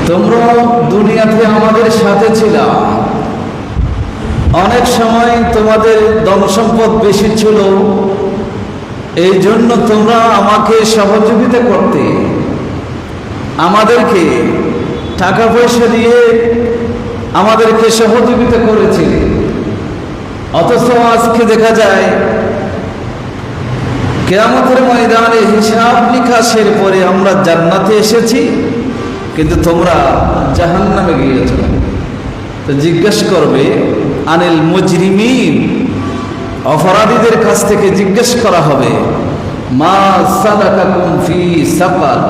তোমরা দুনিয়াতে আমাদের সাথে ছিল, অনেক সময় তোমাদের ধন সম্পদ বেশি ছিল, এই জন্য তোমরা আমাকে সহযোগিতা করতে, আমাদেরকে টাকা পয়সা দিয়ে আমাদেরকে সহযোগিতা করেছিলে। অথচ আজকে দেখা যায় কিয়ামতের ময়দানে হিসাব নিকাশের পরে আমরা জান্নাতে এসেছি, কিন্তু তোমরা জাহান্নামে গিয়েছ। তো জিজ্ঞেস করবে আনিল মুজরিমিন, অপরাধীদের কাছ থেকে জিজ্ঞেস করা হবে মা সালাকাকুম ফি সাকার।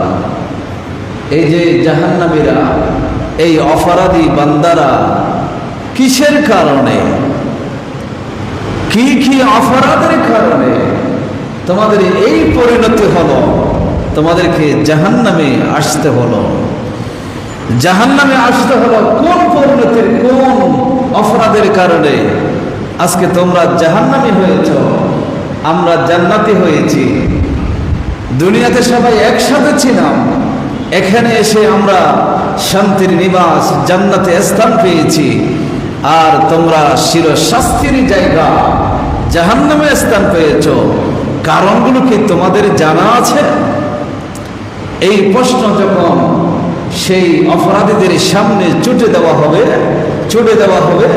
এই যে জাহান্নামীরা, এই অপরাধী বান্দারা কিসের কারণে, কি কি অপরাধের কারণে তোমাদের এই পরিণতি হলো, তোমাদেরকে জাহান্নামে আসতে হলো। জাহান্নামে আসতে হলো কোন পরিণতির, কোন অপরাধের কারণে আজকে তোমরা জাহান্নামী হয়েছ, আমরা জান্নাতি হয়েছি। দুনিয়াতে সবাই একসাথে ছিলাম, এখানে এসে আমরা শান্তির নিবাস জান্নাতে স্থান পেয়েছি, আর তোমরা চিরশাস্তির জায়গা জাহান্নামে স্থান পেয়েছ। কারণগুলো কি তোমাদের জানা আছে? এই প্রশ্ন যখন সেই অপরাধীদের সামনে ছুটে দেওয়া হবে,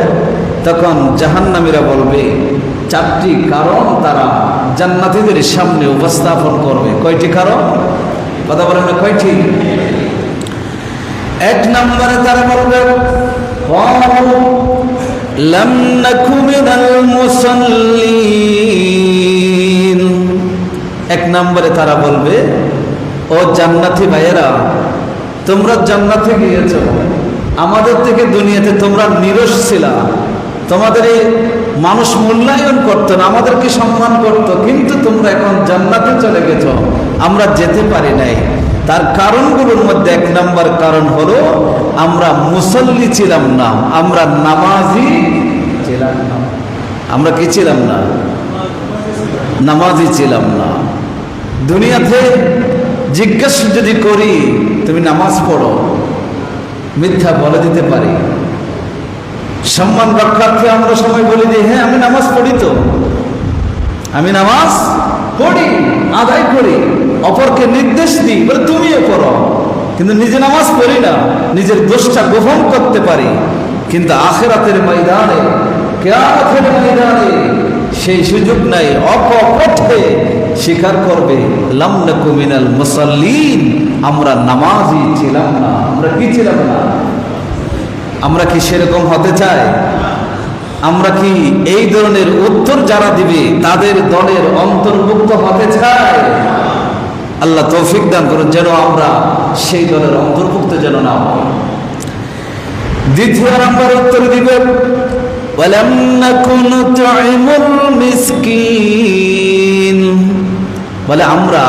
তখন জাহান্নামীরা বলবে চারটি কারণ তারা জান্নাতীদের সামনে উপস্থাপন করবে। কয়টি কারণ? কথা বলেন না, কয়টি? এক নম্বরে তারা বলবে লাম নাকু মিনাল মুসাল্লিন। এক নম্বরে তারা বলবে, ও জান্নাতি ভাইয়েরা, তোমরা জান্নাতে গিয়েছ, আমাদের থেকে দুনিয়াতে তোমরা নিরস ছিলা, তোমাদের এই মানুষ মূল্যায়ন করতো না, আমাদেরকে সম্মান করতো, কিন্তু তোমরা এখন জান্নাতে চলে গেছ, আমরা যেতে পারি নাই। তার কারণগুলোর মধ্যে এক নম্বর কারণ হলো আমরা মুসল্লি ছিলাম না, আমরা নামাজি ছিলাম না। আমরা কি ছিলাম না? নামাজি ছিলাম না। দুনিয়াতে জিজ্ঞেস যদি করি তুমি নামাজ পড়ো, মিথ্যা বলে দিতে পারি। সম্মান রক্ষার্থে আমরা সবাই বলি যে হ্যাঁ আমি নামাজ পড়ি, তো আমি নামাজ পড়ি, আদায় করি, অপরকে নির্দেশ দিই, বলে তুমিও পড়ো, কিন্তু নিজে নামাজ পড়ি না, নিজের দোষটা গোপন করতে পারি। কিন্তু আখিরাতের ময়দানে, কিয়ামতের ময়দানে সেই সুযোগ নাই। অকপটে স্বীকার করবে লাম নাকু মিনাল মুসাল্লিন, আমরা নামাজি ছিলাম না। আমরা কি ছিলাম না? আমরা কি সেরকম হতে চাই? আমরা কি এই ধরনের উত্তর যারা দিবে তাদের দলের অন্তর্ভুক্ত হতে চাই? আল্লাহ তৌফিক দান করুন যেন আমরা সেই দলের অন্তর্ভুক্ত যেন না হই। দ্বিতীয় নম্বর উত্তর দিবে ওয়ালাম নাকু নুতঈমুল মিসকিন। বলে আমরা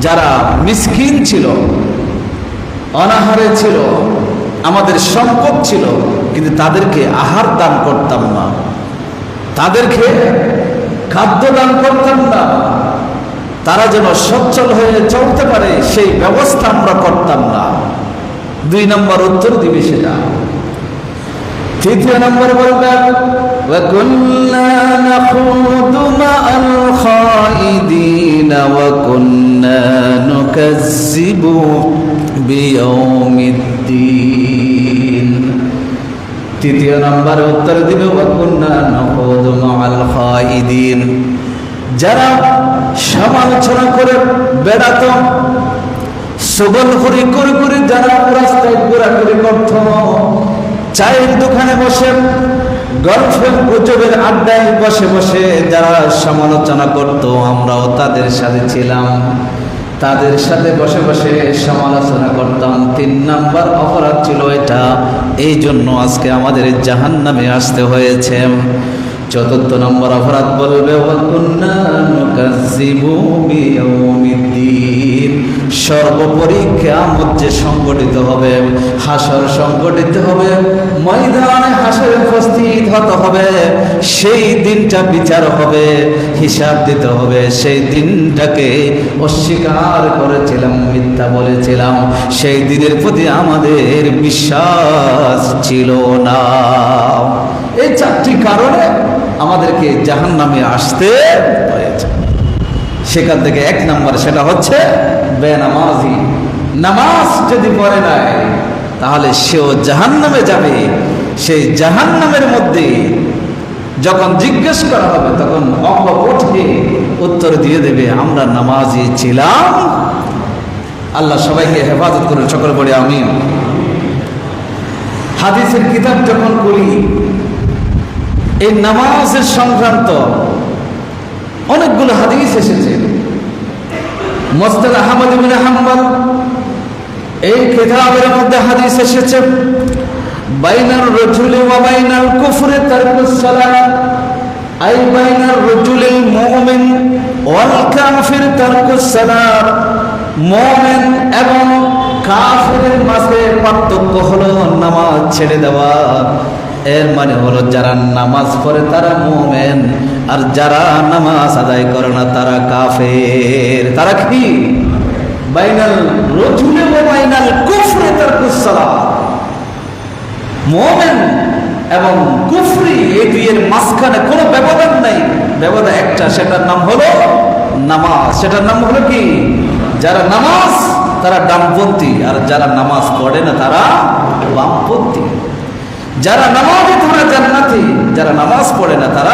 যারা মিসকিন ছিল, অনাহারে ছিল, আমাদের সম্পদ ছিল, কিন্তু তাদেরকে আহার দান করতাম না, তাদেরকে খাদ্য দান করতাম না, তারা যেন সচ্ছল হয়ে চলতে পারে সেই ব্যবস্থা আমরা করতাম না। দুই নম্বর উত্তর দিবে সেটা। তৃতীয় নম্বর বলবেন ওয়া কুন্না নাখুদু মাআল খাইদিনা ওয়া কুন্না নুকাজ্জিবু বিয়াউমিদ্দিন। তৃতীয় নম্বর উত্তর দিবে ওয়া কুন্না নাখুদু মাআল খাইদিন। যারা সমালোচনা করে বেড়াত, সগলখড়ি করে করে যারা রাস্তায় ঘোরাঘুরি করত, চায়ের দোকানে বসে গল্পের গুজবের আড্ডায় বসে বসে যারা সমালোচনা করত, আমরাও তাদের সাথে ছিলাম, তাদের সাথে বসে বসে সমালোচনা করতাম। তিন নাম্বার অপরাধ ছিল এটা, এই জন্য আজকে আমাদের জাহান্নামে আসতে হয়েছে। চতুর্থ নম্বর অপরাধ বলবে ওয়াকুন্না নুকাজ্জিবু বিয়াউমিদ্দিন। সর্বোপরি কিয়ামত যে সংগঠিত হবে, হাসর সংগঠিত হবে, ময়দানে হাসরে উপস্থিত হতে হবে, সেই দিনটা বিচার হবে, হিসাব দিতে হবে। সেই দিনটাকে অস্বীকার করেছিলাম, মিথ্যা বলেছিলাম, সেই দিনের প্রতি আমাদের বিশ্বাস ছিল না। এই চারটি কারণে আমাদেরকে জাহান্নামে আসতে হয়েছে। সেখান থেকে এক নম্বর সেটা হচ্ছে বেনামাজি। নামাজ যদি পড়ে নাই তাহলে সেও জাহান্নামে যাবে। সেই জাহান্নামের মধ্যে যখন জিজ্ঞেস করা হবে তখন অকপটে উত্তর দিয়ে দেবে আমরা নামাজি ছিলাম। আল্লাহ সবাইকে হেফাজত করুন, সকলে বলি আমিন। হাদিসের কিতাব যখন করি, এই নামাজের সংক্রান্ত অনেকগুলো হাদিস এসেছে। মুসনাদ আহমদ ইবনে হাম্বল এই কিতাবের মধ্যে হাদিস এসেছে বাইনার রাজুলি ওয়া বাইনাল কুফরি তারকুস সালাত, আই বাইনার রাজুলিল মুমিন ওয়াল কাফির তারকুস সালাত। মুমিন এবং কাফিরের মাঝে পার্থক্য হলো নামাজ ছেড়ে দেওয়া। এর মানে হলো যারা নামাজ পড়ে তারা মুমিন, আর যারা নামাজ আদায় করে না তারা কাফের। তারা কি? বাইনাল রাজুলি ওয়া বাইনাল কুফরি তারকুস সালাত। মুমিন এবং কুফরি এই দুইয়ের মাঝখানে কোনো ব্যবধান নাই, ব্যবধান একটা, সেটার নাম হলো নামাজ। সেটার নাম হলো কি? যারা নামাজ তারা ডানপন্থী, আর যারা নামাজ পড়ে না তারা বামপন্থী। যারা নামাজে তারা জান্নাতি, যারা নামাজ পড়ে না তারা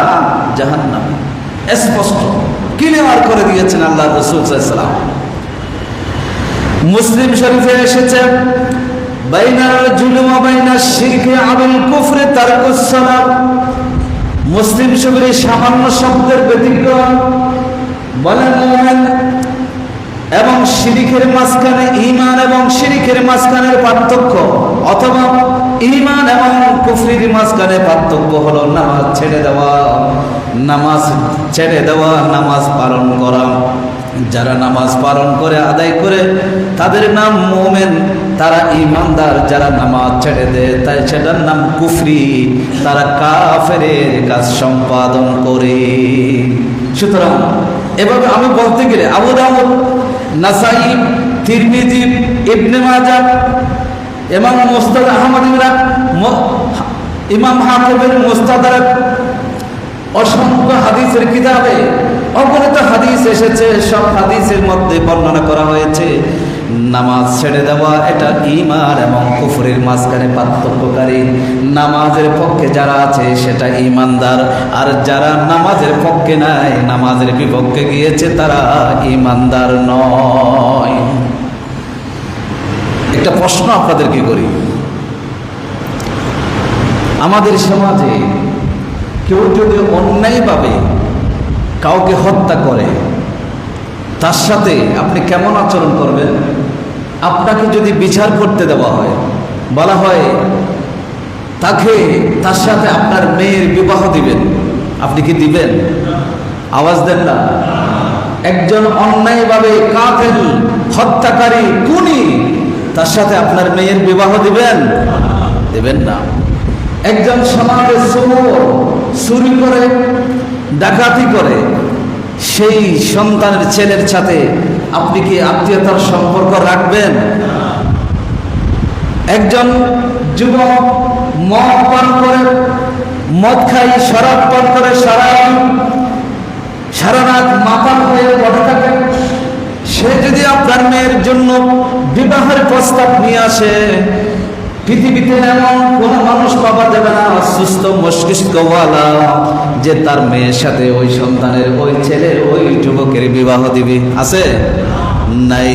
জাহান্নামী। স্পষ্ট ক্লিয়ার করে দিয়েছেন আল্লাহর রাসূল সাল্লাল্লাহু আলাইহি ওয়াসাল্লাম। মুসলিম শরীফে এসেছে বাইনার রাজুলি ওয়া বাইনাশ শিরকি আবিল কুফরি তারকুস সালাত। মুসলিম শরীফে সামান্য শব্দের ব্যতিক্রম বলেন মুমিন এবং শিরকের মাঝখানে, ঈমান এবং শিরকের মাঝখানে পার্থক্য, অথবা ঈমান এবং কুফরির মাঝখানে পার্থক্য হলো নামাজ ছেড়ে দেওয়া। নামাজ ছেড়ে দেওয়া, নামাজ পালন করা। যারা নামাজ পালন করে আদায় করে তাদের নাম মুমিন, তারা ঈমানদার। যারা নামাজ ছেড়ে দেয় তাই সেটার নাম কুফরি, তারা কাফেরের কাজ সম্পাদন করে। সুতরাং এভাবে আমি বলতে গেলে আবু দাউদ, নাসাই, তিরমিজি, ইবনে মাজাহ, ইমাম মুসনাদ আহমদ, ইমাম হাকিমের মুস্তাদরাক, অসংখ্য হাদিসের কিতাবে অগণিত হাদিস এসেছে। সব হাদিসের মধ্যে বর্ণনা করা হয়েছে নামাজ ছেড়ে দেওয়া এটা ঈমান এবং কুফরের মাঝখানে পার্থক্যকারী। নামাজের পক্ষে যারা আছে সেটা ঈমানদার, আর যারা নামাজের পক্ষে নাই, নামাজের বিপক্ষে গিয়েছে, তারা ঈমানদার নয়। একটা প্রশ্ন আপনাদেরকে করি, আমাদের সমাজে কেউ যদি অন্যায়ভাবে কাউকে হত্যা করে তার সাথে আপনি কেমন আচরণ করবেন? আপনাকে যদি বিচার করতে দেওয়া হয়, বলা হয় তার সাথে আপনার মেয়ের বিবাহ দিবেন, আপনি কি দিবেন? আওয়াজ দেন না। একজন অন্যায়ভাবে কাফের, হত্যাকারী, খুনি, তার সাথে আপনার মেয়ের বিবাহ দিবেন? দেবেন না। একজন সমাজে চুরি করে, ডাকাতি করে, সেই সন্তানের ছেলের সাথে আপনি কি আত্মীয়তার সম্পর্ক রাখবেন? একজন যুবক মদ পান করে, মদ খাই, শরাব পান করে, সারা রাত মাতাল হয়ে পড়ে থাকে, সে যদি আপনার মেয়ের জন্য বিবাহের প্রস্তাব নিয়ে আসে, পৃথিবীতে এমন কোন মানুষ পাওয়া যাবে না সুস্থ মস্তিষ্কওয়ালা যে তার মেয়ের সাথে ওই সন্তানের, ওই ছেলের, ওই যুবকের বিবাহ দিবে? আছে? নাই।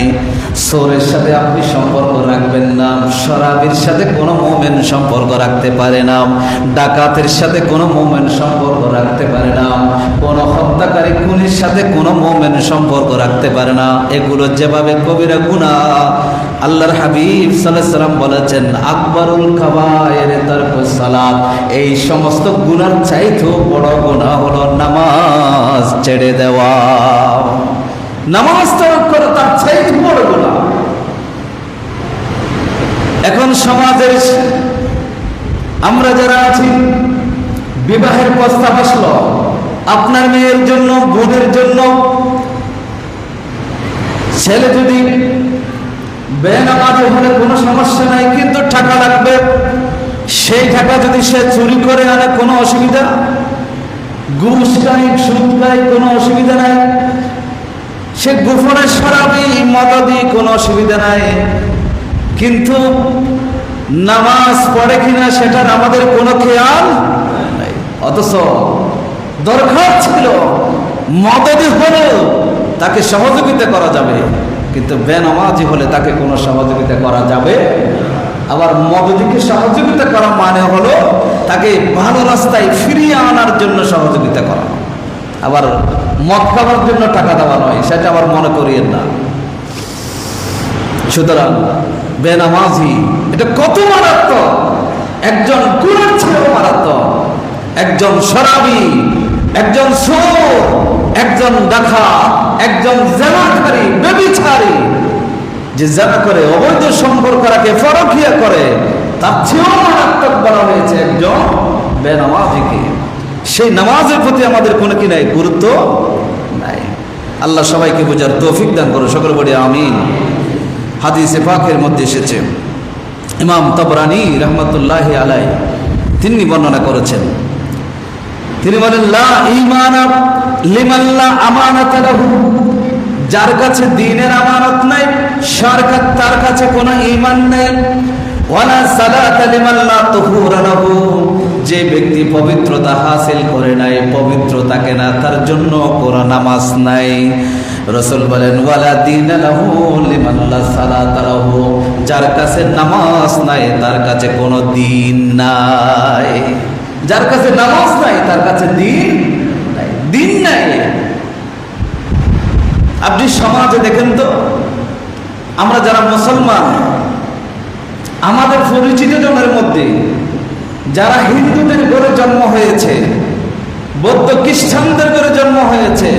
সোরের সাথে আপনি সম্পর্ক রাখবেন না, শরাবির সাথে কোনো মুমিন সম্পর্ক রাখতে পারে না, ডাকাতের সাথে কোনো মুমিন সম্পর্ক রাখতে পারে না, কোনো হত্যাকারী খুনির সাথে কোনো মুমিন সম্পর্ক রাখতে পারে না। এগুলো যেভাবে কবিরা গুনাহ, আল্লাহর হাবিব সাল্লাল্লাহু আলাইহি ওয়াসাল্লাম বলেছেন আকবারুল কাবায়ের তারকুস সালাত, এই সমস্ত গুনার চাইতেও বড় গুনাহ হলো নামাজ ছেড়ে দেওয়া। নামাজ ত্যাগ করা তার চাইতে বড় গুনাহ। এখন সমাজের আমরা যারা আছি, বিবাহের প্রস্তাব আসলো আপনার মেয়ের জন্য, বোনের জন্য, ছেলে যদি বেনামাজি হলে কোনো সমস্যা নাই, কিন্তু টাকা লাগবে। সেই টাকা যদি সে চুরি করে আনে কোনো অসুবিধা, ঘুষ খায়, সুদ খায়, কোনো অসুবিধা নাই। সে গোপনে শরাবি মদদি, কোনো অসুবিধা নাই। কিন্তু নামাজ পড়ে কিনা সেটার আমাদের কোনো খেয়াল নাই। অথচ দরকার ছিল মদদি হলে তাকে সহযোগিতা করা যাবে, কিন্তু বেনামাজি হলে তাকে কোনো সহযোগিতা করা যাবে। আবার মদদিকে সহযোগিতা করা মানে হলো তাকে ভালো রাস্তায় ফিরিয়ে আনার জন্য সহযোগিতা করা, আবার মদ খাবার জন্য টাকা দেওয়া নয়, সেটা আবার মনে করিয়েন না। সুতরাং বেনামাজি এটা কত মারাত্মক, একজন গুনার ছেলেও মারাত্মক, একজন শরাবি, একজন চোর, একজন ডাকাত, একজন জেনাকারী, ব্যভিচারী, যে জেনা করে, অবৈধ সম্পর্ক রাখে, পরকীয়া করে, তার চেয়েও মারাত্মক বলা হয়েছে একজন বেনামাজিকে। সেই নামাজের প্রতি আমাদের কোনো কি নাই, গুরুত্ব নাই। আল্লাহ সবাইকে বোঝার তৌফিক দান করো, সকলে বলি আমিন। হাদিসে পাকের মধ্যে এসেছে, ইমাম তাবরানী রাহমাতুল্লাহি আলাইহি তিনি বর্ণনা করেছেন, তিনি বলেন লা ঈমানা লিমান লা আমানাতা লাহু, যার কাছে দ্বীনের আমানত নাই, সরকার তার কাছে কোনো ঈমান নেই। ওয়ালা সালাতা লিমান লা তুহুরা লাহু, যে ব্যক্তি পবিত্রতা হাসিল করে নাই, পবিত্র থাকে না, তার জন্য কোনো নামাজ নাই। রাসূল বলেন ওয়ালা দীনা লাহু লিমান লা সালাতা লাহু, যার কাছে নামাজ নাই তার কাছে কোনো দ্বীন নাই। যার কাছে নামাজ নাই তার কাছে দ্বীন নাই, দ্বীন নাই। আপনি সমাজে দেখেন তো, আমরা যারা মুসলমান, আমাদের পরিচিত জনের মধ্যে যারা হিন্দুদের ঘরে জন্ম হয়েছে, বৌদ্ধ খ্রিস্টানদের ঘরে জন্ম হয়েছে,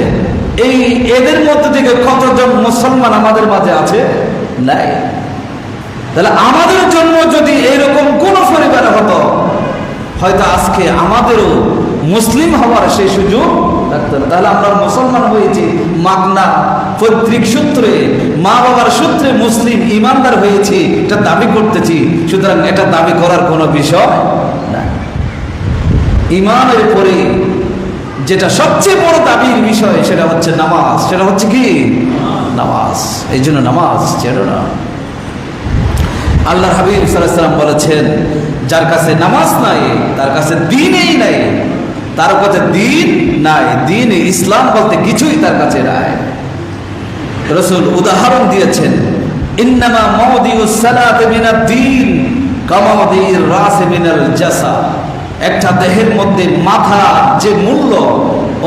এই এদের মধ্যে থেকে কতজন মুসলমান আমাদের মাঝে আছে? নাই। তাহলে আমাদের জন্ম যদি এরকম কোন পরিবারে হতো, হয়তো আজকে আমাদেরও মুসলিম হওয়ার সেই সুযোগ থাকতো না। তাহলে আমরা মুসলমান হয়েছি মাগনা, পৈতৃক সূত্রে, মা বাবার সূত্রে মুসলিম ইমানদার হয়েছি, এটা দাবি করতেছি। সুতরাং এটা দাবি করার কোনো বিষয় না। ইমানের পরে যেটা সবচেয়ে বড় দাবির বিষয় সেটা হচ্ছে নামাজ। সেটা হচ্ছে কি? নামাজ। এই জন্য নামাজ ছেড়ো না। আল্লাহর হাবিব সাল্লাল্লাহু আলাইহি ওয়াসাল্লাম বলেছেন, যার কাছে নামাজ নাই তার কাছে দ্বীনই নাই, তার কাছে দ্বীন নাই, দ্বীন ইসলাম বলতে কিছুই তার কাছে নাই। রাসূল উদাহরণ দিয়েছেন, ইন্নামা মাওদিউস সালাতি মিনাদ দ্বীন কামাওদির রাসি মিনাল জাসাদ, একটা দেহের মধ্যে মাথা যে মূল্য,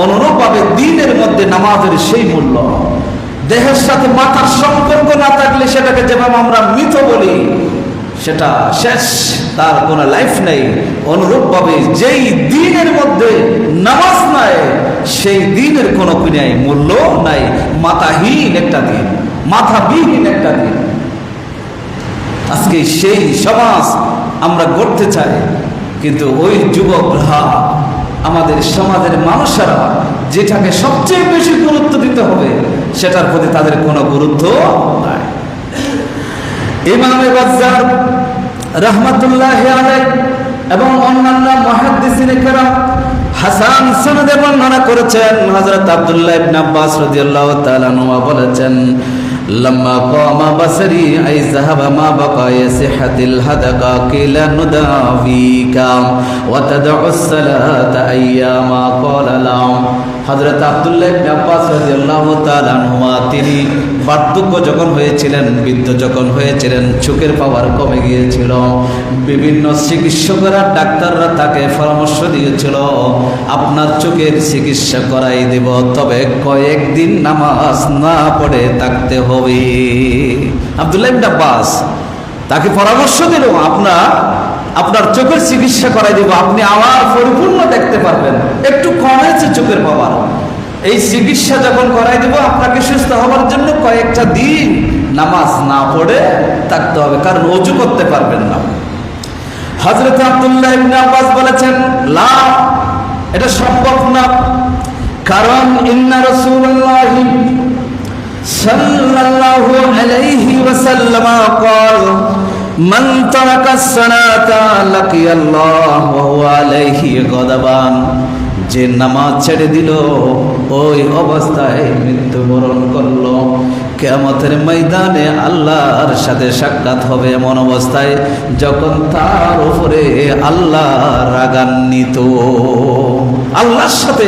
অনুরূপভাবে দ্বীনের মধ্যে নামাজের সেই মূল্য। দেহের সাথে মাথার সম্পর্ক না থাকলে সেটাকে যেভাবে আমরা মৃত বলি, সেটা শেষ, তার কোনো লাইফ নেই। অনুরূপভাবে যেই দ্বীনের মধ্যে নামাজ নাই, সেই দ্বীনের কোনো নাই, মূল্য নাই। মাথাহীন একটা দ্বীন, মাথাবিহীন একটা দ্বীন। আজকে সেই সমাজ আমরা গড়তে চাই, কিন্তু ওই যুবকরা, আমাদের সমাজের মানুষেরা যেটাকে সবচেয়ে বেশি গুরুত্ব দিতে হবে সেটার প্রতি তাদের কোনো গুরুত্ব নাই। ইমামে বাজ্জার রাহমাতুল্লাহি আলাইহি এবং অন্যান্য মুহাদ্দিসিনে কেরাম হাসান সনদে বর্ণনা করেছেন, হযরত আব্দুল্লাহ ইবনে আব্বাস রাদিয়াল্লাহু তাআলা আনহু বলেছেন, লাম্মা কামা বাসরি আই যাহাবা মা বাকা ইয়াসিহাতিল হাদাকা কিলা নুদাফিকা ওয়া তাদউস সালাতা আইয়ামা ক্বালা লাম হযরত আব্দুল্লাহ ইবনে আব্বাস রাদিয়াল্লাহু তাআলা আনহুমা তিনি বার্ধক্য যখন হয়েছিলেন, বৃদ্ধ যখন হয়েছিলেন, চোখের পাওয়ার কমে গিয়েছিল। বিভিন্ন চিকিৎসকেরা, ডাক্তাররা তাকে পরামর্শ দিয়েছিল, আপনার চোখের চিকিৎসা করাই দেব, তবে কয়েকদিন নামাজ না পড়ে থাকতে হবে। আব্দুল্লাহ ইবনে আব্বাস তাকে পরামর্শ দিল, আপনার চোখের চিকিৎসা করাই দেব, আপনি আবার পরিপূর্ণ দেখতে পারবেন। একটু কমেছে চোখের পাওয়ার, এই চিকিৎসা যখন করাই দেব আপনাকে সুস্থ হওয়ার জন্য কয়েকটা দিন নামাজ না পড়ে থাকতে হবে, কারণ ওযু করতে পারবেন না। হযরত আব্দুল্লাহ ইবনে আব্বাস বলেছেন, লা, এটা সম্ভব না, কারণ ইন্না রাসূলুল্লাহ সাল্লাল্লাহু আলাইহি ওয়াসাল্লাম قال من ترك الصلاة لقي الله وهو عليه غضبان, যে নামাজ ছেড়ে দিল ওই অবস্থায় মৃত্যুবরণ করলো, কিয়ামতের ময়দানে আল্লাহর সাথে সাক্ষাৎ হবে এমন অবস্থায় যখন তার উপরে আল্লাহ রাগান্বিত। আল্লাহর সাথে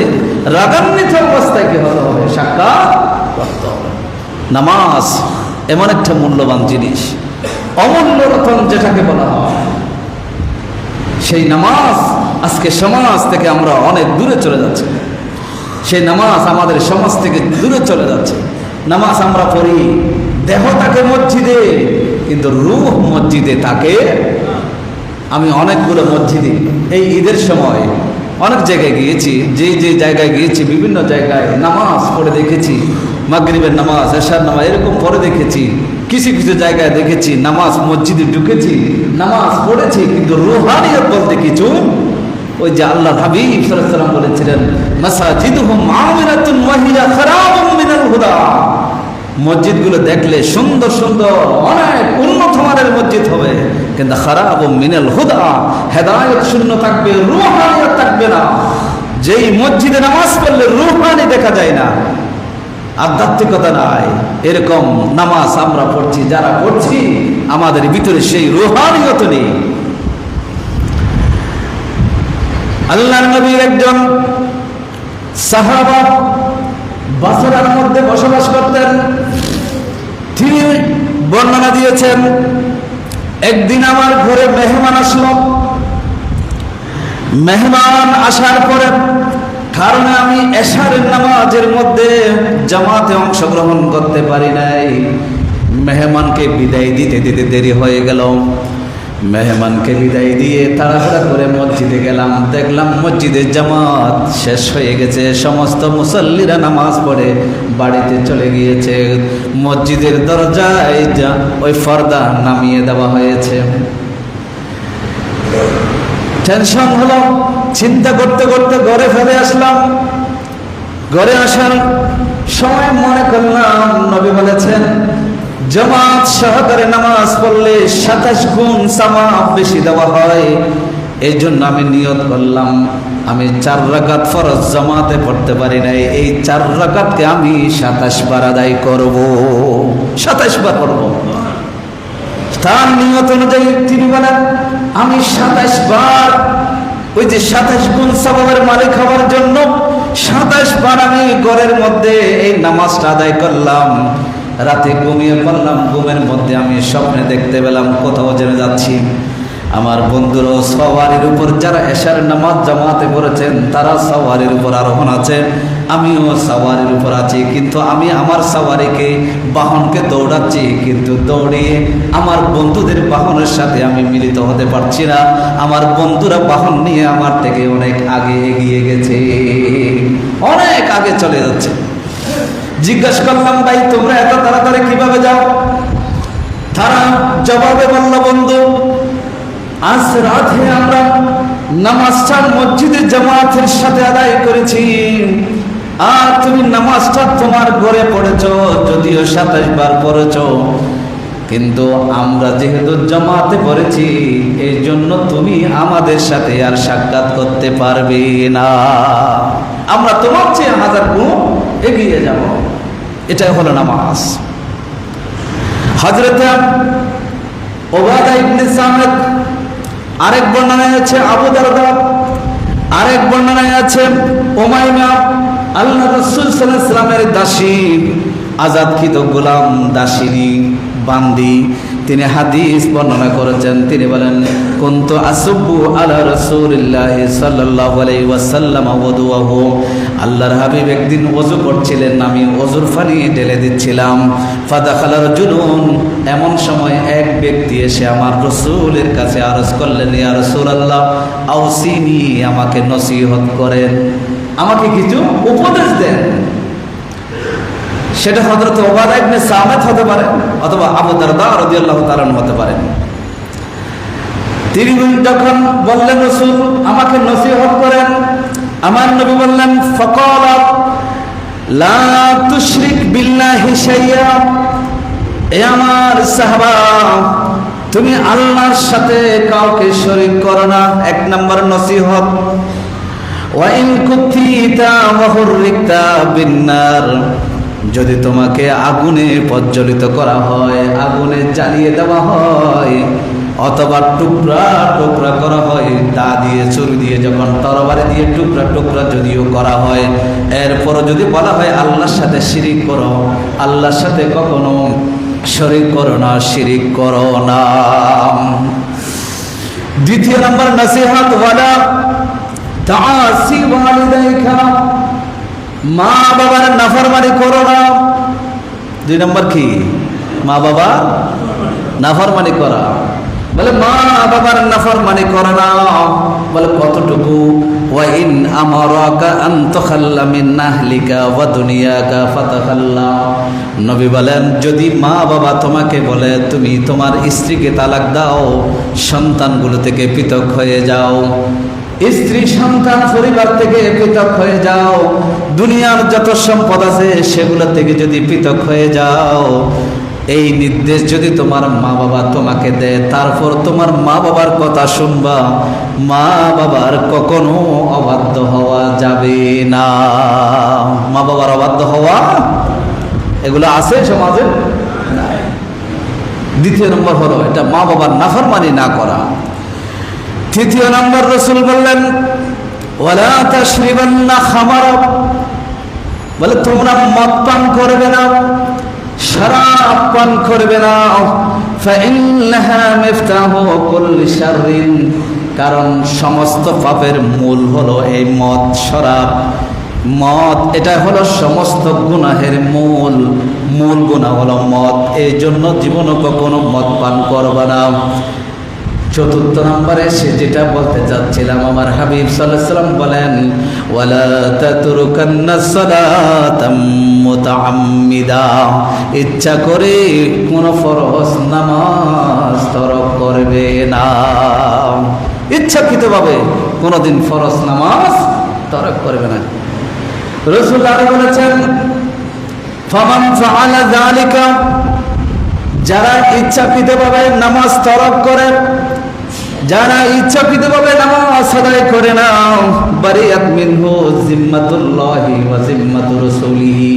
রাগান্বিত অবস্থায় কি হতে হবে? সাক্ষাৎ করতে হবে। নামাজ এমন একটা মূল্যবান জিনিস, অমূল্য রতন যেটাকে বলা হয়, সেই নামাজ আজকে সমাজ থেকে আমরা অনেক দূরে চলে যাচ্ছে। সেই নামাজ আমাদের সমাজ থেকে দূরে চলে যাচ্ছে। নামাজ আমরা পড়ি, দেহ থাকে মসজিদে, কিন্তু রূহ মসজিদে থাকে। আমি অনেকগুলো মসজিদে এই ঈদের সময় অনেক জায়গায় গিয়েছি, যে জায়গায় গিয়েছি বিভিন্ন জায়গায় নামাজ পড়ে দেখেছি, মাগরিবের নামাজ, এশার নামাজ এরকম পড়ে দেখেছি। কিছু কিছু জায়গায় দেখেছি নামাজ মসজিদে ঢুকেছি, নামাজ পড়েছি, কিন্তু রুহানিয়ত বলতে কিছু, ওই যে আল্লাহ হাবিব সাল্লাল্লাহু আলাইহি ওয়াসাল্লাম বলেছিলেন, মাসাজিদুহুম আমিরাতুন ওয়া হিয়া খারাবুম মিনাল হুদা। মসজিদগুলো দেখলে সুন্দর সুন্দর অনেক উন্নত মানের মসজিদ হবে, কিন্তু খারাবুম মিনাল হুদা, হেদায়েত শূন্য থাকবে, রুহানিয়ত থাকবে না। যেই মসজিদে নামাজ পড়লে রুহানি দেখা যায় না, আধ্যাত্মিকতা নাই, এরকম নামাজ আমরা পড়ছি, যারা পড়ছি আমাদের ভিতরে সেই রুহানিয়ত নেই। আল্লাহর নবীর একজন সাহাবা বাসরার মধ্যে বসবাস করতেন, তিনি বর্ণনা দিয়েছেন, একদিন আমার ঘরে মেহমান আসলো। মেহমান আসার পরে কারণে আমি এশারের নামাজের মধ্যে জামাতে অংশগ্রহণ করতে পারি নাই। মেহমানকে বিদায় দিতে দিতে দেরি হয়ে গেল। মেহমানকে বিদায় দিয়ে তাড়াহুড়া করে মসজিদে গেলাম, দেখলাম মসজিদের জামাত শেষ হয়ে গেছে, সমস্ত মুসল্লিরা নামাজ পড়ে বাড়িতে চলে গিয়েছে। মসজিদের দরজায় ওই পর্দা নামিয়ে দেওয়া হয়েছে। টেনশন হলো, চিন্তা করতে করতে ঘরে ফেলে আসলাম। ঘরে আসার সময় মনে করলাম নবী বলেছেন, জামাত সহকারে নামাজ পড়লে 27 গুণ সওয়াব বেশি দেওয়া হয়। এই জন্য আমি নিয়ত করলাম, আমি 4 রাকাত ফরজ জামাতে পড়তে পারি নাই, এই 4 রাকাতকে আমি 27 বার আদায় করব, 27 বার পড়ব। তার নিয়ত অনুযায়ী তিনি বলেন, আমি 27 বার ওই যে 27 গুণ সওয়াবের মালিক হওয়ার জন্য 27 বার আমি ঘরের মধ্যে এই নামাজটা আদায় করলাম। রাতে ঘুমিয়ে পড়লাম, ঘুমের মধ্যে আমি স্বপ্নে দেখতে পেলাম কোথাও যেন যাচ্ছি। আমার বন্ধুরা সওয়ারির উপর, যারা এশার নামাজ জামাতে পড়েছেন তারা সওয়ারির উপর আরোহণ আছে, আমিও সওয়ারির উপর আছি, কিন্তু আমি আমার সওয়ারিকে বাহনকে দৌড়াচ্ছি, কিন্তু দৌড়িয়ে আমার বন্ধুদের বাহনের সাথে আমি মিলিত হতে পারছি না। আমার বন্ধুরা বাহন নিয়ে আমার থেকে অনেক আগে এগিয়ে গেছে, অনেক আগে চলে যাচ্ছে। জিজ্ঞাসা করলাম, ভাই তোমরা এত তাড়াতাড়ি কিভাবে যাও? তারা জবাবে বলল, বন্ধু আজ রাতে আমরা নামাজটা মসজিদে জামাতের সাথে আদায় করেছি, আর তুমি নামাজটা তোমার ঘরে পড়েছো, যদিও 27 বার পড়েছো, কিন্তু আমরা যেহেতু জামাতে পড়েছি এই জন্য তুমি আমাদের সাথে আর সাক্ষাৎ করতে পারবে না, আমরা তোমার চেয়ে 1000 গুণ এগিয়ে যাব। এটাই হলো নামাজ। হযরত উবাদা ইবনে সামিত, আরেক বর্ণনায় আছে আবু দারদা, আরেক বর্ণনায় আছে উমাইমা, আল্লাহ রাসূল সাল্লাল্লাহু আলাইহি ওয়াসাল্লামের দাসী, আজাদকৃত গোলাম দাসিনী বান্দি, তিনি হাদিস বর্ণনা করেছেন। তিনি বলেন, কুনতু আসুব্বু আলা রাসূলিল্লাহি সাল্লাল্লাহু আলাইহি ওয়াসাল্লাম ওয়াদুহু, আল্লাহর হাবিব একদিন ওযু করছিলেন, আমি ওযুর পানি ঢেলে দিচ্ছিলাম। ফাদাখালা রাজুলুন, এমন সময় এক ব্যক্তি এসে আমার রাসূলের কাছে আরজ করলেন, ইয়া রাসূলুল্লাহ আউসিনি, আমাকে নসিহত করেন, আমাকে কিছু উপদেশ দেন। সেটা হযরত উবাদা ইবনে সামিত হতে পারে অথবা আবু দারদা রাদিয়াল্লাহু তাআলা হতে পারেন। তিনি যখন বললেন, রাসূল আমাকে নসিহত করেন, আমার নবী বললেন, ফাকালা লা তুশরিক বিল্লাহি শাইয়া, এ আমার সাহাবা, তুমি আল্লাহর সাথে কাউকে শরীক করো না। এক নম্বর নসিহত। ওয়া ইন কুতিতা ওয়া হুররিকতা বিন্নার, যদি তোমাকে আগুনে প্রজ্বলিত করা হয়, আগুনে জ্বালিয়ে দেওয়া হয়, অথবা টুকরা টুকরা করা হয়, দা দিয়ে ছুরি দিয়ে যখন তরবারি দিয়ে টুকরা টুকরা যদিও করা হয়, এরপরও যদি বলা হয় আল্লাহর সাথে শিরিক করো, আল্লাহর সাথে কখনো শরীক করো না, শিরিক করো না। দ্বিতীয় নম্বর নসিহত, ওয়ালা তাআসি ওয়ালিদাইকা, মা বাবার নাফরমানি করো না। দুই নম্বর কি? মা বাবা নাফরমানি করা। বলে মা বাবার নাফরমানি করো না, বলে কতটুকু? ওয়া ইন আমারাকা আন তাখাল্লা মিন আহলিকা ওয়া দুনিয়াকা ফাতাখাল্লা, নবী বলেন যদি মা বাবা তোমাকে বলে তুমি তোমার স্ত্রীকে তালাক দাও, সন্তানগুলো থেকে পৃথক হয়ে যাও, স্ত্রী সন্তান পরিবার থেকে পৃথক হয়ে যাও, দুনিয়ার যত সম্পদ আছে সেগুলো থেকে যদি পৃথক হয়ে যাও, এই নির্দেশ যদি তোমার মা বাবা তোমাকে দেয়, তারপর তোমার মা বাবার কথা শুনবা, মা বাবার কখনো অবাধ্য হওয়া যাবে না। মা বাবার অবাধ্য হওয়া এগুলো আছে সমাজে নাই। দ্বিতীয় নম্বর হলো এটা মা বাবার নাফরমানি না করা। তৃতীয় নম্বর রাসূল বললেন, ওয়ালা তাশরিবান্না খামারা, বলে তোমরা মদ পান করবে না, শরাব পান করবে না। ফাইন্নাহা মিফতাহু কুল্লি শাররিন, কারণ সমস্ত পাপের মূল হলো এই মদ, শরাব, মদ, এটা হলো সমস্ত গুনাহের মূল গুনাহ হলো মদ। এই জন্য জীবনে কখনো মদ পান করবে না। চতুর্থ নম্বরে সে যেটা বলতে যাচ্ছিলাম, আমার হাবিব সাল্লাল্লাহু আলাইহি ওয়াসাল্লাম বলেন, ওয়ালা তাতরুকান্নাস সালাতা মুতাআম্মিদা, ইচ্ছা করে কোন ফরজ নামাজ তরক করবে না। ইচ্ছাকৃতভাবে কোনদিন ফরজ নামাজ তরক করবে না। রাসূল আরো বলেছেন, ফামান ফাআলা যালিকা, যারা ইচ্ছাকৃতভাবে নামাজ তরক করে, যারা ইচ্ছাকৃতভাবে নামাজ আদায় করে না, বারিয়াত মিনহু জিম্মাতুল্লাহি ওয়া জিম্মাতু রাসূলিহি,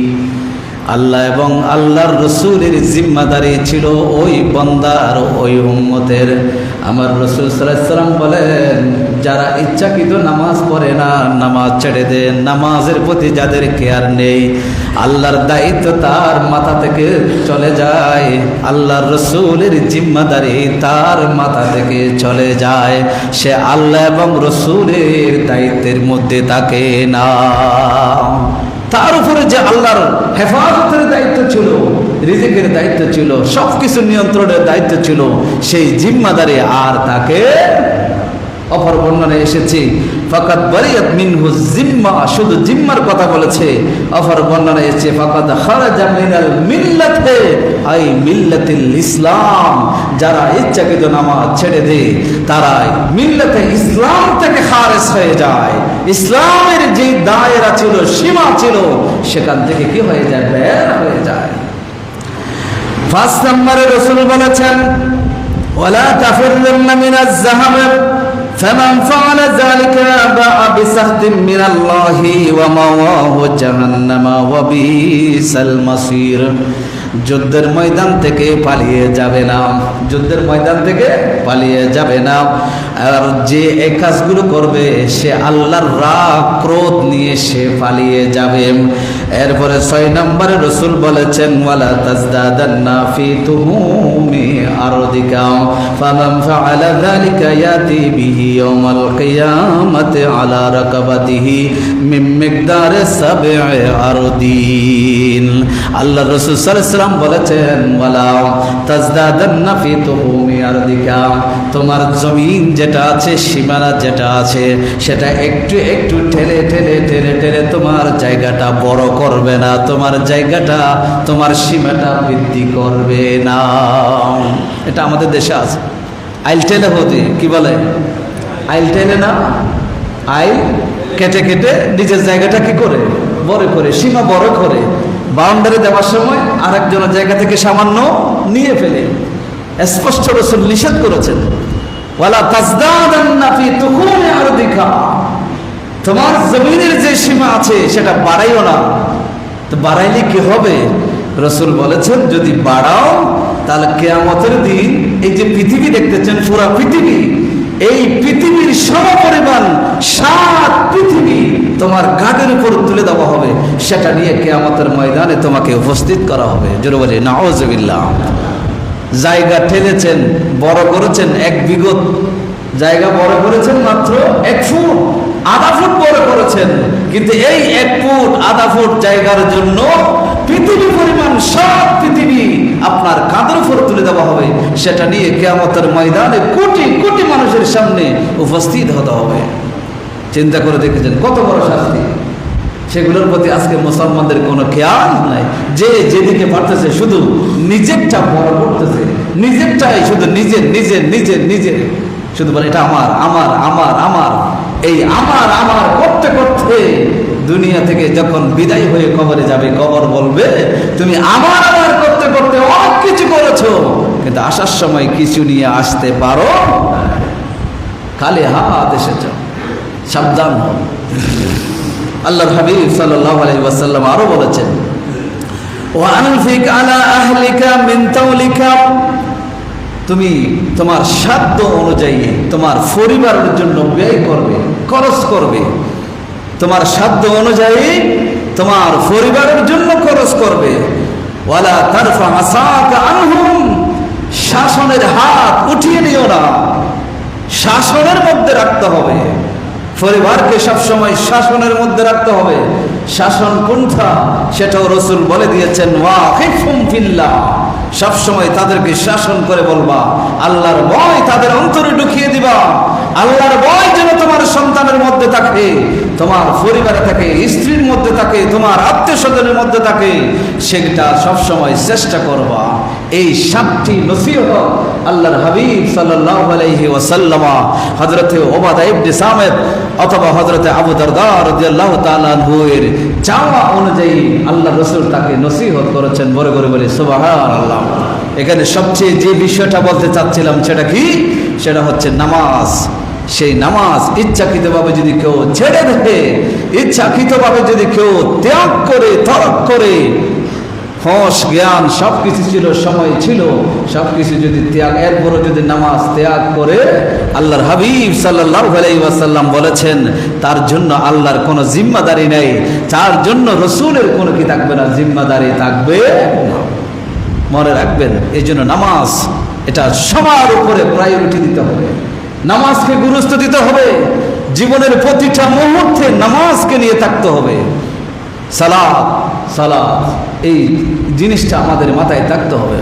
আল্লাহ এবং আল্লাহর রাসূলের জিম্মাদারি ছিল ওই বান্দার ওই উম্মতের। আমার রাসূল সাল্লাল্লাহু আলাইহি ওয়াসাল্লাম বলেন, যারা ইচ্ছাকৃত নামাজ পড়ে না, নামাজ ছেড়ে দেন, নামাজের প্রতি যাদের কেয়ার নেই, আল্লাহর দায়িত্ব তার মাথা থেকে চলে যায়, আল্লাহর রাসূলের জিম্মাদারি তার মাথা থেকে চলে যায়, সে আল্লাহ এবং রাসূলের দায়িত্বের মধ্যে থাকে না। তার উপরে যে আল্লাহর হেফাজতের দায়িত্ব ছিল, রিজিকের দায়িত্ব ছিল, সবকিছু নিয়ন্ত্রণের দায়িত্ব ছিল, সেই জিম্মাদারি আর তাকে। অপর বর্ণনায় এসেছে ফাকাদ বারিয়াত মিনহু জিম্মা, শুধু জিম্মার কথা বলেছে। অপর বর্ণনায় এসেছে ফাকাদ খারাজা মিনাল মিল্লাতে, আই মিল্লাতিল ইসলাম, যারা ইচ্ছাকৃত নামাজ ছেড়ে দেয় তারা মিল্লাতে ইসলাম থেকে খারেজ হয়ে যায়। ইসলামের যে দায়রা ছিল, সীমা ছিল, সেখান থেকে কি হয়ে যায়? বের হয়ে যায়। ৫ নম্বরে রাসূল বলেছেন, ওয়ালা তাফিরুন্না মিনাজ যাহাব ফামান ফাআলা যালিকা বা'a বিসাহতিন মিনাল্লাহি ওয়া মাওয়াহু জাহান্নাম ওয়া বিসাল মাসির, যুদ্ধের ময়দান থেকে পালিয়ে যাবে না, যুদ্ধের ময়দান থেকে পালিয়ে যাবে না। আর যে এই কাজগুলো করবে সে আল্লাহর রাগ ক্রোধ নিয়ে সে পালিয়ে যাবে। এরপরে 6 নম্বরে রাসূল বলেছেন ওয়ালা তাজদাদান্না ফি তুহুমি আরদিকা ফামান ফাআলা যালিকা ইয়াতি বিহি ইয়াওমাল কিয়ামাতি আলা রাকাবাতিহি মিন মিকদারি 7 আরদিন। আল্লাহ রাসূল সাল্লাল্লাহু আলাইহি ওয়াসাল্লাম বলেছেন ওয়ালা তাজদাদান্না ফি তুহুমি আরদিকা, তোমার জমিন যেটা আছে, সীমানা যেটা আছে, সেটা একটু একটু ঠেলে ঠেলে ঠেলে ঠেলে তোমার জায়গাটা বড় করবে না, তোমার জায়গাটা, তোমার সীমাটা বৃদ্ধি করবে না। এটা আমাদের দেশে আছে। আইল টেলে হতে কি বলে, আইল টেলে না, আইল কেটে কেটে নিজের জায়গাটা কি করে বড় করে, সীমা বড় করে, বাউন্ডারি দেওয়ার সময় আরেকজনের জায়গা থেকে সামান্য নিয়ে ফেলে। স্পষ্ট রাসূল নিষেধ করেছেন ওয়ালা তাজদাদান্না ফি তুহুমি আরদিকা, তোমার জমিনের যে সীমা আছে সেটা বাড়াইও না। তো বাড়াইলে কি হবে? রাসূল বলেছেন যদি বাড়াও তাহলে কিয়ামতের দিন এই যে পৃথিবী দেখতেছেন, পুরো পৃথিবী, এই পৃথিবীর সমপরিমাণ 7 পৃথিবী তোমার ঘাটের উপর তুলে দেওয়া হবে, সেটা নিয়ে কিয়ামতের ময়দানে তোমাকে উপস্থিত করা হবে। জোরে বলি নাউযুবিল্লাহ। জায়গা ঠেলেছেন, বড় করেছেন, 1 বিঘত জায়গা বড় করেছেন মাত্র 1 ফুট, আধা ফুট বড় করেছেন, কিন্তু এই 1 ফুট আধা ফুট জায়গার জন্য পৃথিবী পরিমাণ সব পৃথিবী আপনার কাঁধের উপর তুলে দেওয়া হবে, সেটা নিয়ে কিয়ামতের ময়দানে কোটি কোটি মানুষের সামনে উপস্থিত হতে হবে। চিন্তা করে দেখেছেন কত বড় শাস্তি। সেগুলোর প্রতি আজকে মুসলমানদের কোনো খেয়াল নাই। যে যেদিকে পারতেছে শুধু নিজেরটা বড় করতেছে, নিজেরটাই শুধু নিজের নিজের নিজের নিজের, শুধু বলে এটা আমার আমার আমার আমার। এই আমার আমার করতে করতে দুনিয়া থেকে যখন বিদায় হয়ে কবরে যাবে, কবর বলবে তুমি আমার আমার করতে করতে অনেক কিছু করেছো, কিন্তু আসার সময় কিছু নিয়ে আসতে পারো, খালি হাত এসেছ, সাবধান হও। আল্লাহর হাবিব সাল্লাল্লাহু আলাইহি ওয়াসাল্লাম আরো বলেছেন ওয়া আনফিক আলা আহলিকা মিন তাওলিকা, তুমি তোমার সাধ্য অনুযায়ী তোমার পরিবারের জন্য ব্যয় করবে, খরচ করবে, তোমার সাধ্য অনুযায়ী তোমার পরিবারের জন্য খরচ করবে। ওয়ালা তারফা আসাকা আনহুম, শাসনের হাত উঠিয়ে নিও না, শাসনের মধ্যে রাখতে হবে। পরিবারকে সবসময় শাসনের মধ্যে রাখতে হবে। শাসন কোনটা সেটাও রাসূল বলে দিয়েছেন ওয়াকিফুম ফিল্লাহ, সবসময় তাদেরকে শাসন করে বলবা, আল্লাহর ভয় তাদের অন্তরে ঢুকিয়ে দিবা। আল্লাহর ভয় যেন তোমার সন্তানের মধ্যে থাকে, তোমার পরিবারে থাকে, স্ত্রীর মধ্যে থাকে, তোমার আত্মীয় স্বজনের মধ্যে থাকে, সেটা সবসময় চেষ্টা করবা। এই 7টি নসিহত আল্লাহর হাবিব সাল্লাল্লাহু আলাইহি ওয়াসাল্লাম হযরতে উবাদা ইবনে সামিত অথবা হযরতে আবু দারদা রাদিয়াল্লাহু তাআলা আনহু এর চাওয়া অনুযায়ী আল্লাহর রাসূল তাকে নসিহত করেছেন। বড় করে বলি সুবহানাল্লাহ। এখানে সবচেয়ে যে বিষয়টা বলতে চাচ্ছিলাম সেটা কি? সেটা হচ্ছে নামাজ। সেই নামাজ ইচ্ছাকৃতভাবে যদি কেউ ছেড়ে দেয়, ইচ্ছাকৃতভাবে যদি কেউ ত্যাগ করে, তরক করে, হোশ জ্ঞান সবকিছু ছিল, সময় ছিল, সবকিছু যদি ত্যাগ, এরপরও যদি নামাজ ত্যাগ করে, আল্লাহর হাবিব সাল্লাল্লাহু আলাইহি ওয়াসাল্লাম বলেছেন তার জন্য আল্লাহর কোনো জিম্মাদারি নেই, তার জন্য রাসূলের কোনো কি থাকবে না, জিম্মাদারি থাকবে না। মনে রাখবেন, এই জন্য নামাজ এটা সবার উপরে প্রায়োরিটি দিতে হবে, নামাজকে গুরুত্ব দিতে হবে, জীবনের প্রতিটা মুহূর্তে নামাজকে নিয়ে থাকতে হবে। সালাত সালাত এই জিনিসটা আমাদের মাথায় থাকতে হবে।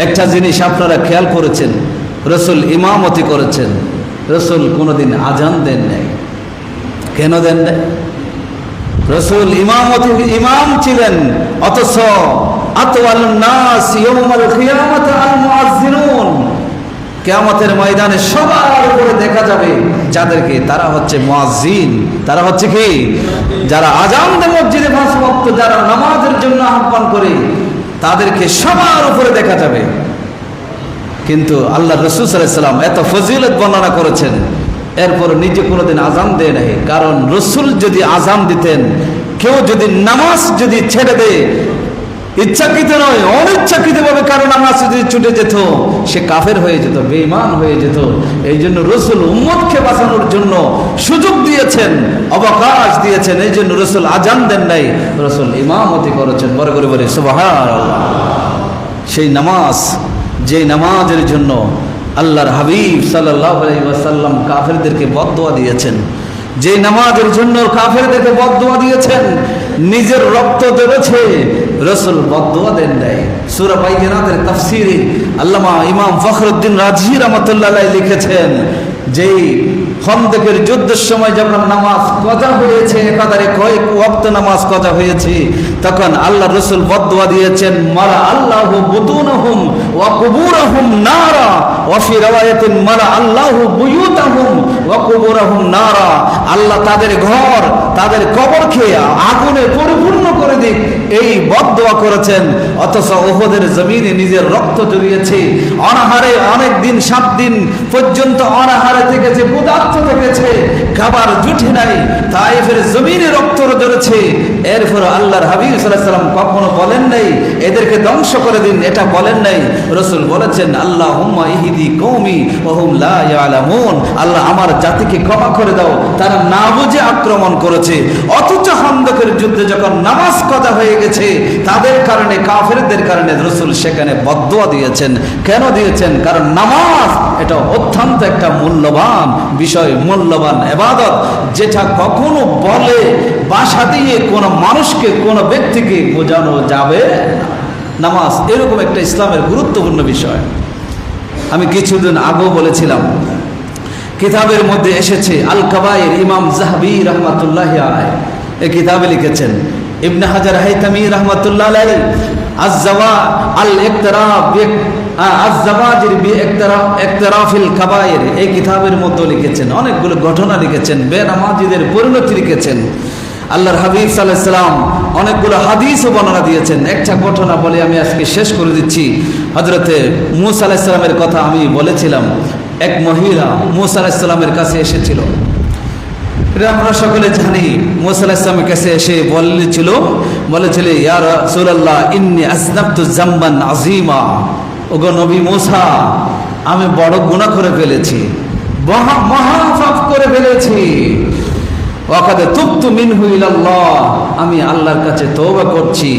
একটা জিনিস আপনারা খেয়াল করেছেন, রাসূল ইমামতি করেছেন, রাসূল কোনোদিন আজান দেন নাই। কেন দেন নাই? রাসূল ইমাম ছিলেন, অথচ আতওয়ালুন নাস ইয়াউমাল কিয়ামাতি আল মুআজ্জিনুন, কিয়ামতের ময়দানে সবার উপরে দেখা যাবে যাদেরকে, তারা হচ্ছে মুয়াজ্জিন। তারা হচ্ছে কি? যারা আযান দেয় মসজিদে 5 ওয়াক্ত, যারা নামাজের জন্য আহ্বান করে, তাদেরকে সবার উপরে দেখা যাবে। কিন্তু আল্লাহ রাসূল সাল্লাল্লাহু আলাইহি ওয়াসাল্লাম এত ফজিলত বর্ণনা করেছেন, এরপর নিজে কোনোদিন আযান দেয় নাই। কারণ রাসূল যদি আযান দিতেন, কেউ যদি নামাজ যদি ছেড়ে দেয়, ইচ্ছাকৃত নয়, অনিচ্ছাকৃত ভাবে কারণ নামাজ যদি ছুটে যেত সে কাফের হয়ে যেত, বেঈমান হয়ে যেত। এই জন্য রাসূল উম্মতকে বাঁচানোর জন্য সুযোগ দিয়েছেন, অবকাশ দিয়েছেন। এই জন্য রাসূল আজান দেন নাই, রাসূল ইমামতি করেছেন। বড় করে বলি সুবহানাল্লাহ। সেই নামাজ, যে নামাজের জন্য আল্লাহর হাবিব সাল্লাল্লাহু আলাইহি ওয়াসাল্লাম কাফেরদেরকে বদদুয়া দিয়েছেন, যে নামাজের জন্য কাফেরদেরকে বদদুয়া দিয়েছেন, নিজের রক্ত ঝরেছে, রাসূল বদদুয়া দেন নাই। সূরা বাইয়িনাতের তাফসীরে আল্লামা ইমাম ফখরুদ্দিন রাজি রাহমাতুল্লাহ আলাইহি লিখেছেন, যেই খন্দকের যুদ্ধের সময় যখন নামাজ কাজা হয়েছে, একাধারে কয়েক ওয়াক্ত নামাজ কাজা হয়েছে, তখন আল্লাহ রাসূল বদদুয়া দিয়েছেন, মারা আল্লাহু বুতুনহুম ওয়া কুবুরহুম নারা ওয়া ফি riwayatin মারা আল্লাহু বুয়ুতাহুম ওয়া কুবুরহুম নারা। আল্লাহ তাদের ঘর, তাদের কবরকে আগুনে পরিপূর্ণ করে দিক, এই বদদুয়া করেছেন। অথচ উহুদের জমিনে নিজের রক্ত ঝরিয়েছে, অনাহারে অনেক দিন, 7 দিন পর্যন্ত অনাহারে থেকেছে, ক্ষুধার্ত থেকেছে, খাবার জুটে নাই, তায়েফের জমিনে রক্ত ঝরেছে। এরপর আল্লাহর হাবিব সাল্লাল্লাহু আলাইহি ওয়াসাল্লাম কখনো বলেন নাই এদেরকে ধ্বংস করে দিন, এটা বলেন নাই। রাসূল বলেছেন, আল্লাহুম্মা ইহদি কওমি ওয়া হুম লা ইয়ালামুন, আল্লাহ আমার জাতিকে ক্ষমা করে দাও, তারা না বুঝে আক্রমণ করেছে। অথচ খন্দকের যুদ্ধে যখন নামাজ কাজা হয়ে গেছে, তাদের কারণে, কাফেরদের কারণে রাসূল সেখানে বদদুয়া দিয়েছেন। কেন দিয়েছেন? কারণ নামাজ এটা অত্যন্ত একটা মূল্যবান বিষয়, মূল্যবান ইবাদত, যেটা কখনো বলে ভাষা দিয়ে কোনো মানুষকে, কোনো ব্যক্তিকে বোঝানো যাবে না। নামাজ এরকম একটা ইসলামের গুরুত্বপূর্ণ বিষয়। আমি কিছুদিন আগেও বলেছিলাম, কিতাবের মধ্যে এসেছে আল কাবায়ের, ইমাম যাহাবী রাহমাতুল্লাহি আলাইহি এই কিতাবে লিখেছেন, ইবনে হাজার হাইতামি রাহমাতুল্লাহ আলাইহি আয-যাওয়া আল-ইকতিরাফ আয-যাওয়াজির বি-ইকতিরাফিল কাবায়ের এই কিতাবের মধ্যে লিখেছেন, অনেকগুলো ঘটনা লিখেছেন, বেনামাজিদের পরিণতি লিখেছেন। আল্লাহর হাবিব সাল্লাল্লাহু আলাইহি সাল্লাম অনেকগুলো হাদিসও বর্ণনা দিয়েছেন। একটা ঘটনা বলে আমি আজকে শেষ করে দিচ্ছি। হযরতে মূসা আলাইহিস সালামের কথা আমি বলেছিলাম। এক মহিলা মূসা আলাইহিস সালামের কাছে এসেছিল, এটা আমরা সকলে জানি। মূসা আলাইহিস সালামের কাছে এসে বলেছিল, ইয়া রাসূলুল্লাহ ইন্নী আযনাবতু যামবান আযীমা, ওগো নবী মূসা, আমি বড় গুনাহ করে ফেলেছি, মহা পাপ করে ফেলেছি। ওয়াকাদ তুবতু মিনহু ইলাল্লাহ, আমি আল্লাহর কাছে তওবা করছি,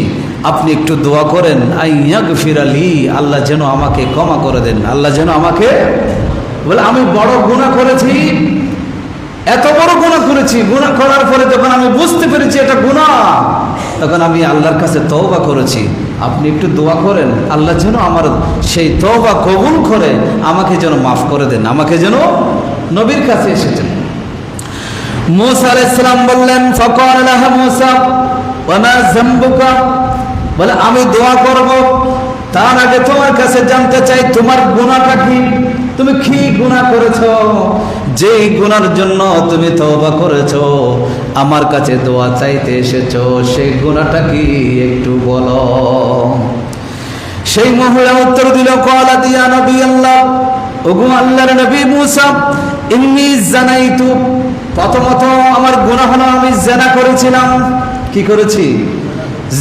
আপনি একটু দোয়া করেন, আইয়াগফিরা লি, আল্লাহ যেন আমাকে ক্ষমা করে দেন, আল্লাহ যেন আমাকে, বলে আমি বড় গুনাহ করেছি, এত বড় গুনাহ করেছি, গুনাহ করার পরে যখন আমি বুঝতে পেরেছি এটা গুনাহ, তখন আমি আল্লাহর কাছে তওবা করেছি, আপনি একটু দোয়া করেন, আল্লাহ যেন আমার সেই তওবা কবুল করে আমাকে যেন মাফ করে দেন, আমাকে যেন। নবীর কাছে এসেছেন। মূসা আলাইহিস সালাম বললেন, ফাকাল লাহা মূসা ওয়া মা যামবুকা, বলে আমি দোয়া করব, তার আগে তোমার কাছে জানতে চাই তোমার গুনাহটা কি, তুমি কি গুনাহ করেছো, যেই গুনার জন্য তুমি তওবা করেছো, আমার কাছে দোয়া চাইতে এসেছো, সেই গুনাহটা কি একটু বলো। সেই মহিলা উত্তর দিল, ক্বালাত ইয়া নবী আল্লাহ, ওগো আল্লাহর নবী মূসা, ইন্নী জানাইতু, প্রথমত আমার গুনাহ হলো আমি জিনা করেছিলাম। কি করেছি?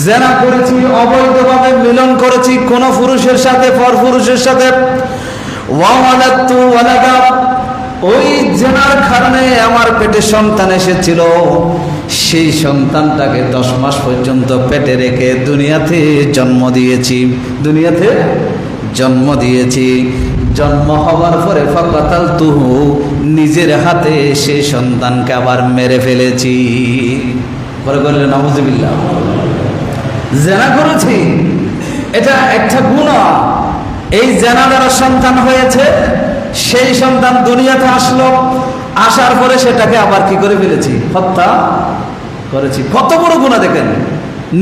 জিনা করেছি, অবৈধভাবে মিলন করেছি কোন পুরুষের সাথে, পরপুরুষের সাথে। ওয়া ওয়ালাদতু ওয়ালাদা, ওই জিনার কারণে আমার পেটে সন্তান এসেছিল, সেই সন্তানটাকে 10 মাস পর্যন্ত পেটে রেখে দুনিয়াতে জন্ম দিয়েছি, দুনিয়াতে জন্ম দিয়েছি। জন্ম হওয়ার পরে ফাকাতালতুহু, নিজের হাতে সেই সন্তানকে আবার মেরে ফেলেছি। পরে বললেন নাউযুবিল্লাহ, জিনা করেছি, এটা একটা গুনাহ। এই জিনা দ্বারা সন্তান হয়েছে, সেই সন্তান দুনিয়াতে আসলো, আসার পরে সেটাকে আবার কি করে ফেলেছি? হত্যা করেছি। কত বড় গুনাহ দেখেন,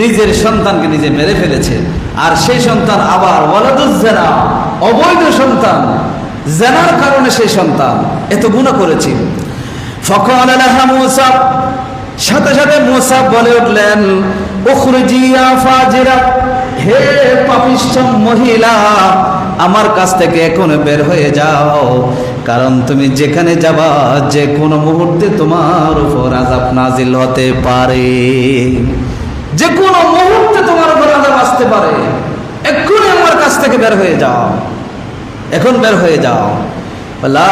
নিজের সন্তানকে নিজে মেরে ফেলেছে, আর সেই সন্তান আবার ওয়ালাদুজ জিনা, অবৈধ সন্তান, জিনার কারণে সেই সন্তান, এত গুনাহ করেছি। ফাকালা লাহা মূসা, সাথে সাথে মূসা বলে উঠলেন, উখরুজি ইয়া ফাজিরা, হে পাপিষ্ঠ মহিলা, আমার কাছ থেকে এখন বের হয়ে যাও, কারণ তুমি যেখানে যাবা যে কোনো মুহূর্তে তোমার উপর আযাব নাজিল হতে পারে, যে কোনো মুহূর্তে তোমার উপর আযাব আসতে আসতে পারে, এক্ষুনি আমার কাছ থেকে বের হয়ে যাও, এখন বের হয়ে যাও। বলা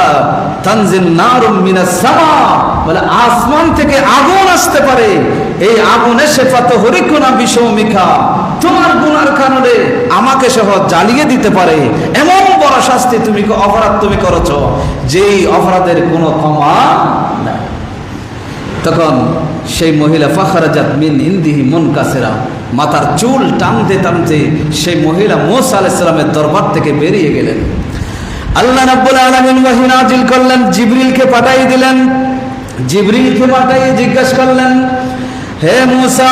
তানজিল নারুম মিনাস সামা, বলে আসমান থেকে আগুন আসতে পারে, এই আগুন এসে ফাতহরিকুনা বিশৌমিকা, তোমার গুনার কারণে আমাকে সহ জ্বালিয়ে দিতে পারে। এমন বড় শাস্তি তুমি অপরাধ তুমি করেছ, যেই অপরাধের কোনো ক্ষমা নাই। তখন সেই মহিলা ফাখরাজাত মিন ইনদিহি মুনকাসিরা, মাথার চুল টানতে টানতে সেই মহিলা মূসা আলাইহিস সালামের দরবার থেকে বেরিয়ে গেলেন। আল্লাহ রাব্বুল আলামিন ওহী নাযিল করলেন, জিবরিলকে পাঠিয়ে দিলেন। জিবরিলকে পাঠিয়ে জিজ্ঞাসা করলেন, হে মূসা,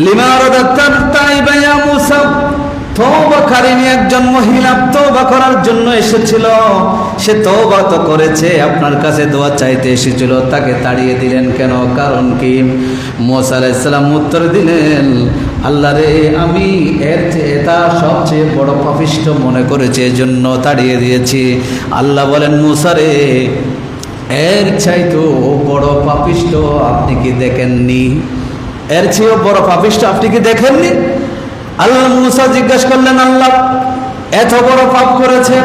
লিমা রাদাতা ইয়া মূসা, তওবাকারিনী একজন মহিলা তওবা করার জন্য এসেছিল, সে তওবা তো করেছে, আপনার কাছে দোয়া চাইতে এসেছিল, তাকে তাড়িয়ে দিলেন কেন? কারণ কি? মূসা আলাইহিস সালাম উত্তর দিলেন, আল্লাহ রে, আমি এটা সবচেয়ে বড় পাপিষ্ঠ মনে করেছে, এজন্য তাড়িয়ে দিয়েছি। আল্লাহ বলেন, মূসা রে, এর চাইতেও বড় পাপিষ্ঠ আপনি কি দেখেননি? এর চেয়েও বড় পাপিষ্ঠ আপনি কি দেখেননি? আল্লাহ মূসা জিজ্ঞাসা করলেন, আল্লাহ এত বড় পাপ করেছে,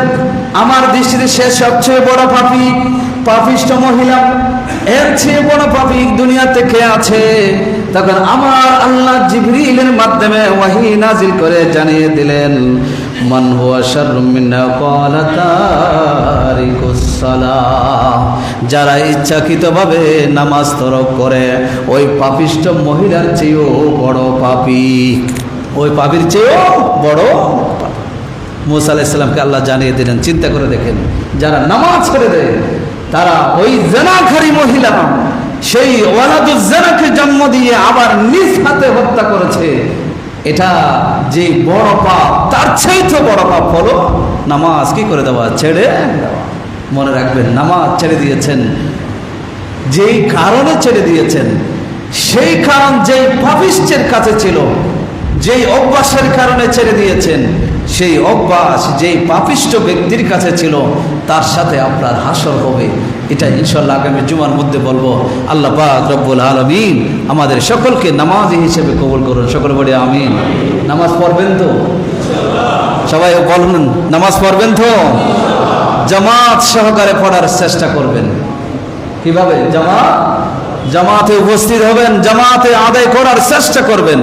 আমার দৃষ্টিতে সে সবচেয়ে বড় পাপী, পাপিষ্ঠ মহিলা, এর চেয়ে বড় পাপী দুনিয়াতে কে আছে? তখন আমার আল্লাহ জিবরিলের মাধ্যমে ওহী নাযিল করে জানিয়ে দিলেন, মান হুয়া শাররুম মিন্না ক্বালা তারিকুস সালাহ, যারা ইচ্ছাকৃতভাবে নামাজ তরক করে ওই পাপিষ্ঠ মহিলার চেয়েও বড় পাপী, ওই পাপীর চেয়েও বড়। মূসা আলাইহিস সালামকে আল্লাহ জানিয়ে দিলেন। চিন্তা করে দেখেন, যারা নামাজ ছেড়ে দেয় তারা ওই জেনাকারী মহিলা, সেই ওয়ালাদুজ জেনাকে জন্ম দিয়ে আবার নিজ হাতে হত্যা করেছে। এটা যে বড় পাপ, তার চাইতে বড় পাপ হলো নামাজ কি করে দেওয়া, ছেড়ে দেওয়া। মনে রাখবেন, নামাজ ছেড়ে দিয়েছেন, যেই কারণে ছেড়ে দিয়েছেন, সেই কারণ যেই পাপিষ্ঠের কাছে ছিল, যেই অভ্যাসের কারণে ছেড়ে দিয়েছেন, সেই অভ্যাস যেই পাপিষ্ঠ ব্যক্তির কাছে ছিল, তার সাথে আপনার হাসর হবে। এটা ইনশাআল্লাহ আগামী জুমার মধ্যে বলবো। আল্লাহ পাক রব্বুল আলামিন আমাদের সকলকে নামাজি হিসেবে কবুল করুন। সকলে বলি আমিন। নামাজ পড়বেন তো? সবাই বলুন, নামাজ পড়বেন তো? জামাত সহকারে পড়ার চেষ্টা করবেন। কিভাবে? জামাতে উপস্থিত হবেন, জামাতে আদায় করার চেষ্টা করবেন।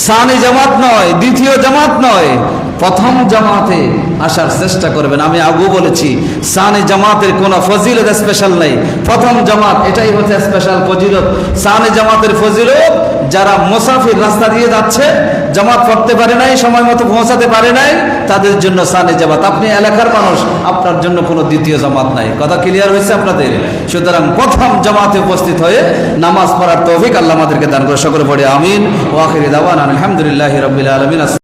সানি জামাত নয়, দ্বিতীয় জামাত নয়, প্রথম জামাতে আসার চেষ্টা করবেন। আমি আগেও বলেছি, সানি জামাতের কোনো ফজিলত স্পেশাল নেই, প্রথম জামাত এটাই হচ্ছে স্পেশাল ফজিলত। সানি জামাতের ফজিলত, যারা মুসাফির রাস্তা দিয়ে যাচ্ছে, জামাত পড়তে পারে নাই, সময় মতো পৌঁছাতে পারে নাই, তাদের জন্য সানি জামাত। আপনি এলাকার মানুষ, আপনার জন্য কোনো দ্বিতীয় জামাত নাই। কথা ক্লিয়ার হয়েছে আপনাদের? সুতরাং প্রথম জামাতে উপস্থিত হয়ে নামাজ পড়ার তৌফিক আল্লাহ আমাদেরকে দান করে। সকলে পড়ে আমিন। ওয়া আখিরি দাওয়ানা আলহামদুলিল্লাহি রাব্বিল আলামিন।